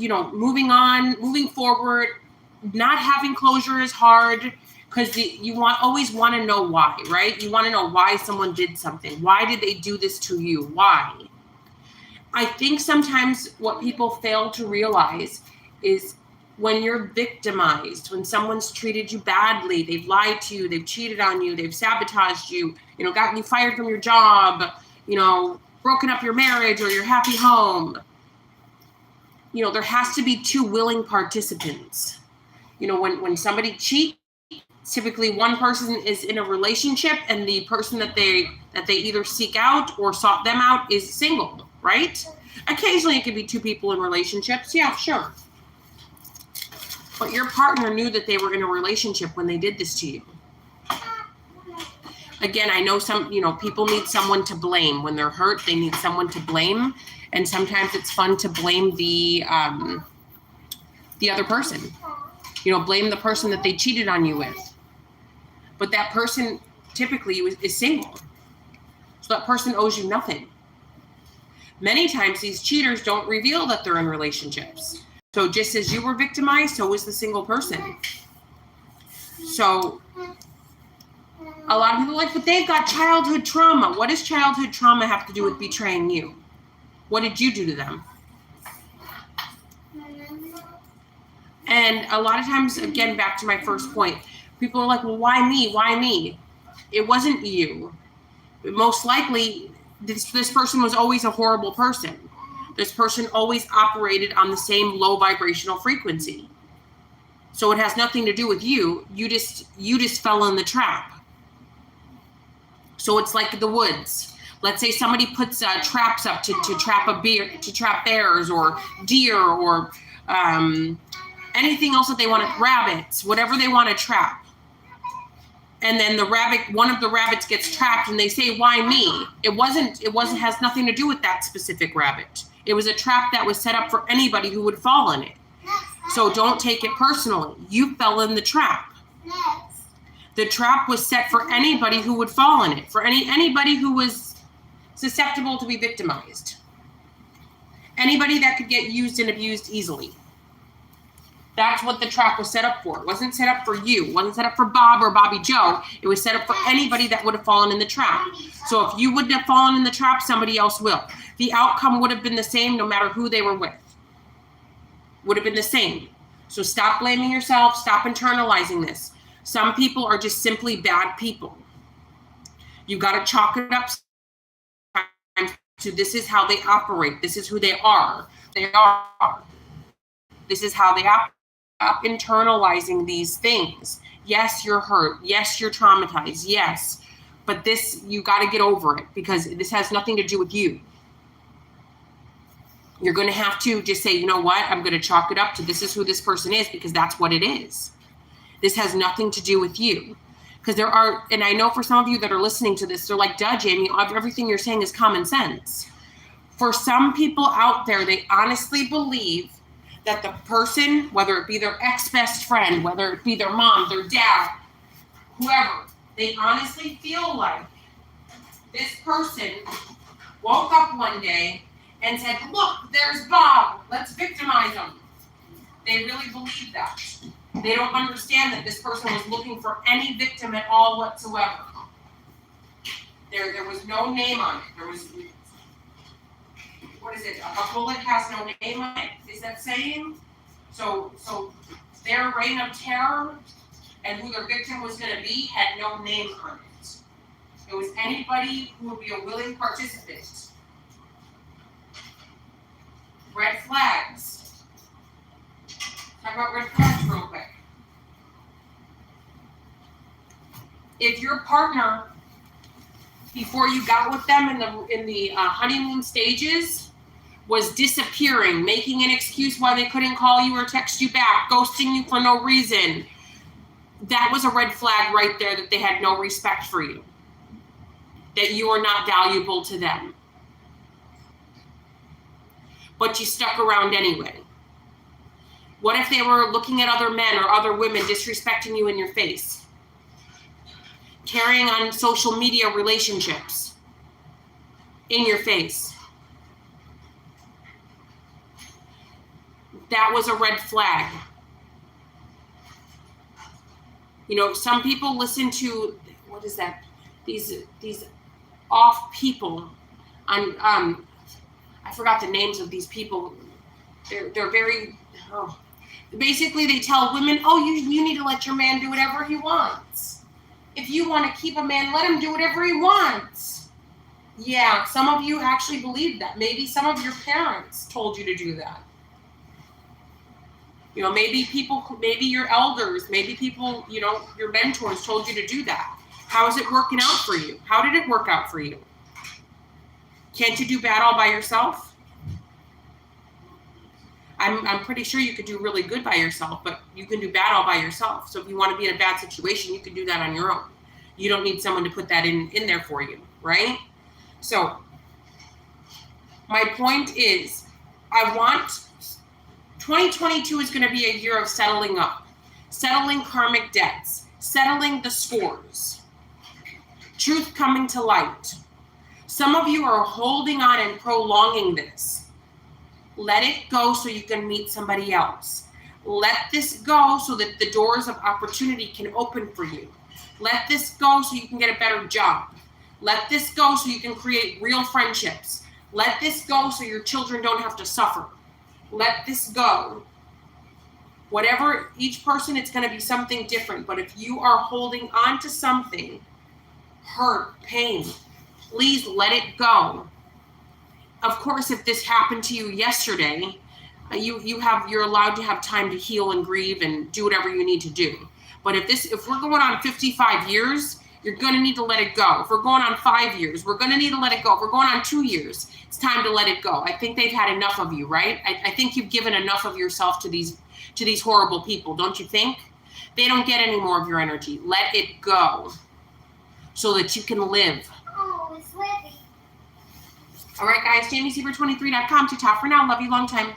moving on, moving forward. Not having closure is hard because you always want to know why, right? You want to know why someone did something. Why did they do this to you? Why? I think sometimes what people fail to realize is when you're victimized, when someone's treated you badly, they've lied to you, they've cheated on you, they've sabotaged you, gotten you fired from your job, broken up your marriage or your happy home. There has to be two willing participants. When somebody cheats, typically one person is in a relationship and the person that they either seek out or sought them out is single, right? Occasionally it could be two people in relationships. Yeah, sure. But your partner knew that they were in a relationship when they did this to you. Again, I know some, people need someone to blame. When they're hurt, they need someone to blame. And sometimes it's fun to blame the other person. Blame the person that they cheated on you with. But that person typically is single. So that person owes you nothing. Many times these cheaters don't reveal that they're in relationships. So just as you were victimized, so was the single person. So a lot of people are like, but they've got childhood trauma. What does childhood trauma have to do with betraying you? What did you do to them? And a lot of times, again, back to my first point, people are like, well, why me? Why me? It wasn't you. Most likely, this person was always a horrible person. This person always operated on the same low vibrational frequency. So it has nothing to do with you. You just fell in the trap. So it's like the woods. Let's say somebody puts traps up to trap bears or deer or anything else that they want to, rabbits, whatever they want to trap. And then one of the rabbits gets trapped and they say, why me? It has nothing to do with that specific rabbit. It was a trap that was set up for anybody who would fall in it. So don't take it personally. You fell in the trap. The trap was set for anybody who would fall in it, for anybody who was susceptible to be victimized. Anybody that could get used and abused easily. That's what the trap was set up for. It wasn't set up for you. It wasn't set up for Bob or Bobby Joe. It was set up for anybody that would have fallen in the trap. So if you wouldn't have fallen in the trap, somebody else will. The outcome would have been the same no matter who they were with. Would have been the same. So stop blaming yourself. Stop internalizing this. Some people are just simply bad people. You got to chalk it up to this is how they operate. This is who they are. This is how they operate. Stop internalizing these things. Yes, you're hurt. Yes, you're traumatized. Yes. But you got to get over it because this has nothing to do with you. You're going to have to just say, you know what? I'm going to chalk it up to this is who this person is because that's what it is. This has nothing to do with you. Because and I know for some of you that are listening to this, they're like, duh, Jamie, everything you're saying is common sense. For some people out there, they honestly believe that the person, whether it be their ex-best friend, whether it be their mom, their dad, whoever, they honestly feel like this person woke up one day and said, look, there's Bob, let's victimize him. They really believe that. They don't understand that this person was looking for any victim at all whatsoever. There was no name on it. There was, what is it? A bullet has no name on it. Is that saying? So their reign of terror and who their victim was going to be had no name on it. It was anybody who would be a willing participant. Red flags. Talk about red flags real quick. If your partner, before you got with them in the honeymoon stages, was disappearing, making an excuse why they couldn't call you or text you back, ghosting you for no reason, that was a red flag right there that they had no respect for you, that you are not valuable to them. But you stuck around anyway. What if they were looking at other men or other women disrespecting you in your face? Carrying on social media relationships in your face. that was a red flag. You know, some people listen to, what is that? These off people on, I forgot the names of these people. They're very, basically they tell women, oh, you need to let your man do whatever he wants. If you want to keep a man, let him do whatever he wants. Yeah, some of you actually believe that. Maybe some of your parents told you to do that. You know, maybe your elders, maybe people, you know, your mentors told you to do that. How is it working out for you? How did it work out for you? Can't you do bad all by yourself? I'm pretty sure you could do really good by yourself, but you can do bad all by yourself. So if you want to be in a bad situation, you can do that on your own. You don't need someone to put that in there for you, right? So my point is, 2022 is going to be a year of settling up, settling karmic debts, settling the scores, truth coming to light. Some of you are holding on and prolonging this. Let it go so you can meet somebody else. Let this go so that the doors of opportunity can open for you. Let this go so you can get a better job. Let this go so you can create real friendships. Let this go so your children don't have to suffer. Let this go. Whatever, each person, it's going to be something different. But if you are holding on to something, hurt, pain, please let it go. Of course, if this happened to you yesterday, you're allowed to have time to heal and grieve and do whatever you need to do. But if we're going on 55 years, you're going to need to let it go. If we're going on 5 years, we're going to need to let it go. If we're going on 2 years, it's time to let it go. I think they've had enough of you, right? I think you've given enough of yourself to these horrible people, don't you think? They don't get any more of your energy. Let it go so that you can live. Oh, it's living. All right, guys, JamieSieber23.com to talk for now. Love you long time.